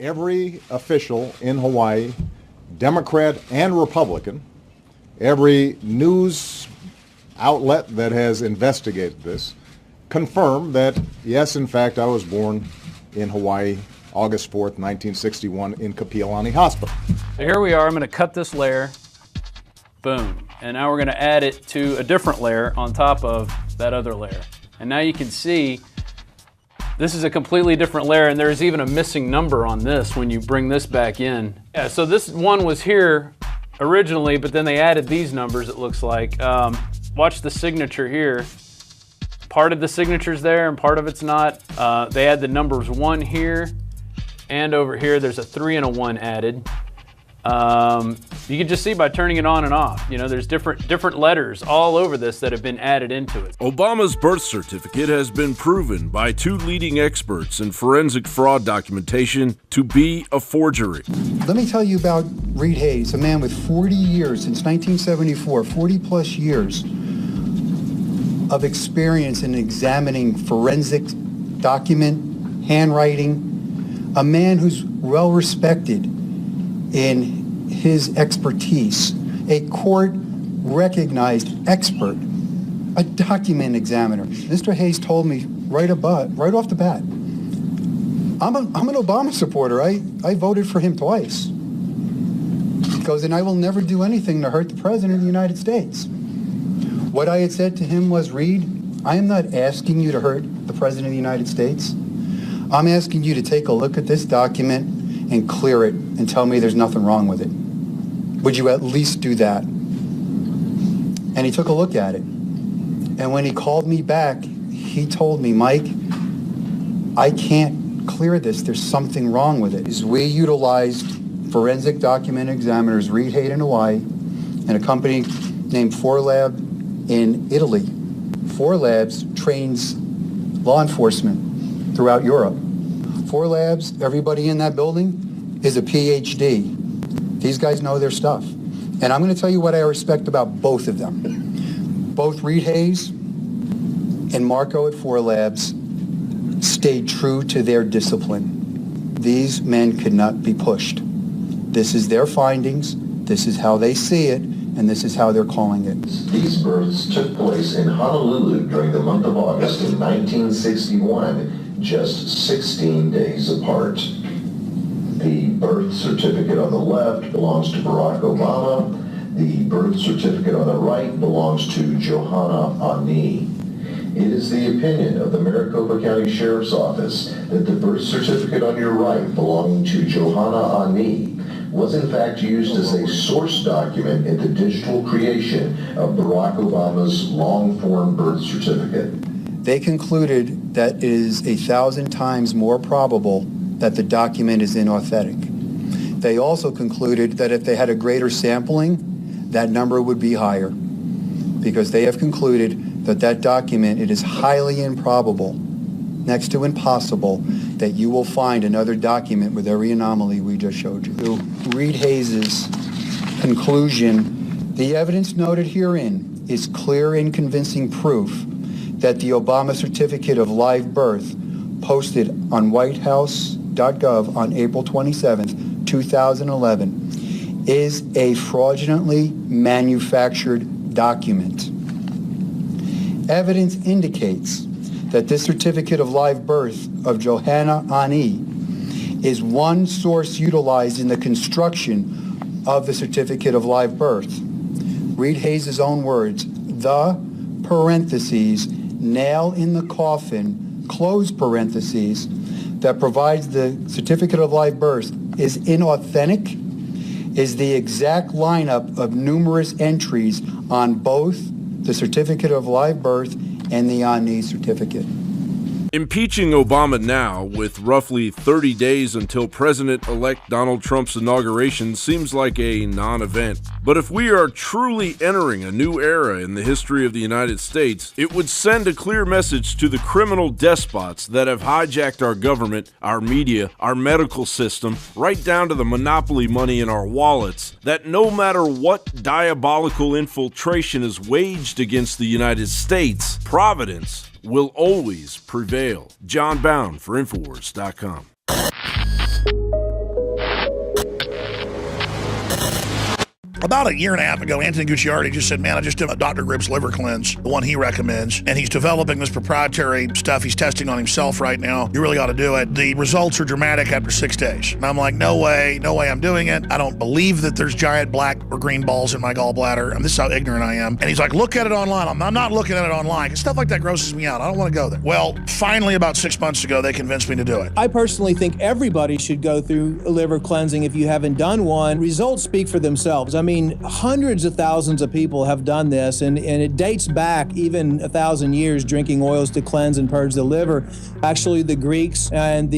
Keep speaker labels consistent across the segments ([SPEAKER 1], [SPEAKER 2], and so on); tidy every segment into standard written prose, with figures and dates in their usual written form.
[SPEAKER 1] every official in Hawaii, Democrat and Republican, every news outlet that has investigated this, confirmed that, yes, in fact, I was born in Hawaii, August 4th, 1961, in Kapiolani Hospital.
[SPEAKER 2] So here we are. I'm going to cut this layer. Boom. And now we're going to add it to a different layer on top of that other layer. And now you can see this is a completely different layer, and there's even a missing number on this when you bring this back in. Yeah, so this one was here originally, but then they added these numbers, it looks like. Watch the signature here. Part of the signature's there and part of it's not. They add the numbers 1 here and over here. There's a 3 and a 1 added. You can just see by turning it on and off. You know, there's different letters all over this that have been added into it.
[SPEAKER 3] Obama's birth certificate has been proven by 2 leading experts in forensic fraud documentation to be a forgery.
[SPEAKER 4] Let me tell you about Reed Hayes, a man with 40 years, since 1974, 40 plus years of experience in examining forensic document, handwriting, a man who's well respected in his expertise, a court-recognized expert, a document examiner. Mr. Hayes told me right off the bat, I'm an Obama supporter. I voted for him twice. He goes, and I will never do anything to hurt the President of the United States. What I had said to him was, Reed, I am not asking you to hurt the President of the United States. I'm asking you to take a look at this document and clear it and tell me there's nothing wrong with it. Would you at least do that? And he took a look at it. And when he called me back, he told me, Mike, I can't clear this. There's something wrong with it. We utilized forensic document examiners, Reed Hayes in Hawaii, and a company named Forlab in Italy. Forlabs trains law enforcement throughout Europe. Forlabs, everybody in that building is a PhD. These guys know their stuff. And I'm going to tell you what I respect about both of them. Both Reed Hayes and Marco at Forlabs stayed true to their discipline. These men could not be pushed. This is their findings, this is how they see it, and this is how they're calling it.
[SPEAKER 5] These births took place in Honolulu during the month of August of 1961, just 16 days apart. The birth certificate on the left belongs to Barack Obama. The birth certificate on the right belongs to Johanna Ani. It is the opinion of the Maricopa County Sheriff's Office that the birth certificate on your right belonging to Johanna Ani was in fact used as a source document in the digital creation of Barack Obama's long-form birth certificate.
[SPEAKER 4] They concluded that it is 1,000 times more probable that the document is inauthentic. They also concluded that if they had a greater sampling, that number would be higher, because they have concluded that that document, it is highly improbable, next to impossible, that you will find another document with every anomaly we just showed you. To Reed Hayes' conclusion, the evidence noted herein is clear and convincing proof that the Obama certificate of live birth posted on whitehouse.gov on April 27, 2011 is a fraudulently manufactured document. Evidence indicates that this certificate of live birth of Johanna Ani is one source utilized in the construction of the certificate of live birth. Reed Hayes' own words, the parentheses, nail in the coffin, close parentheses, that provides the certificate of live birth is inauthentic, is the exact lineup of numerous entries on both the certificate of live birth and the Ani certificate.
[SPEAKER 3] Impeaching Obama now, with roughly 30 days until President-elect Donald Trump's inauguration, seems like a non-event. But if we are truly entering a new era in the history of the United States, it would send a clear message to the criminal despots that have hijacked our government, our media, our medical system, right down to the monopoly money in our wallets, that no matter what diabolical infiltration is waged against the United States, Providence will always prevail. John Bound for Infowars.com.
[SPEAKER 6] About a year and a half ago, Anthony Gucciardi just said, man, I just did a Dr. Gribb's liver cleanse, the one he recommends, and he's developing this proprietary stuff he's testing on himself right now. You really ought to do it. The results are dramatic after 6 days. And I'm like, no way I'm doing it. I don't believe that there's giant black or green balls in my gallbladder. This is how ignorant I am. And he's like, look at it online. I'm not looking at it online, because stuff like that grosses me out. I don't want to go there. Well, finally, about 6 months ago, they convinced me to do it.
[SPEAKER 7] I personally think everybody should go through a liver cleansing if you haven't done one. Results speak for themselves. I mean, hundreds of thousands of people have done this, and it dates back even 1,000 years, drinking oils to cleanse and purge the liver. Actually, the Greeks and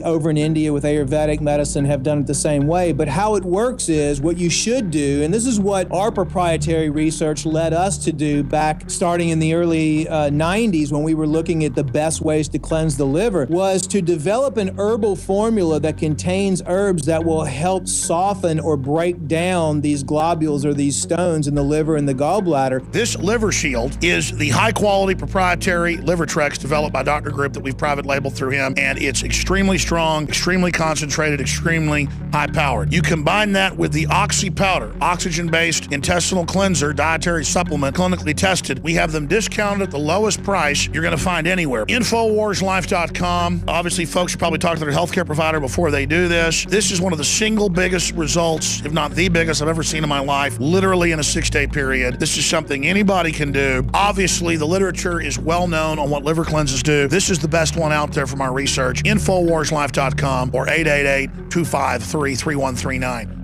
[SPEAKER 7] over in India with Ayurvedic medicine have done it the same way. But how it works is, what you should do, and this is what our proprietary research led us to do back starting in the early 90s, when we were looking at the best ways to cleanse the liver, was to develop an herbal formula that contains herbs that will help soften or break down these globules or these stones in the liver and the gallbladder.
[SPEAKER 6] This liver shield is the high-quality proprietary liver Trex developed by Dr. Gribb that we've private labeled through him, and it's extremely strong, extremely concentrated, extremely high-powered. You combine that with the Oxy powder, oxygen-based intestinal cleanser, dietary supplement, clinically tested. We have them discounted at the lowest price you're going to find anywhere. InfoWarsLife.com. Obviously, folks should probably talk to their healthcare provider before they do this. This is one of the single biggest results, if not the biggest, I've ever seen in my life, literally in a 6-day period. This is something anybody can do. Obviously, the literature is well known on what liver cleanses do. This is the best one out there from our research. InfoWarsLife.com or 888-253-3139.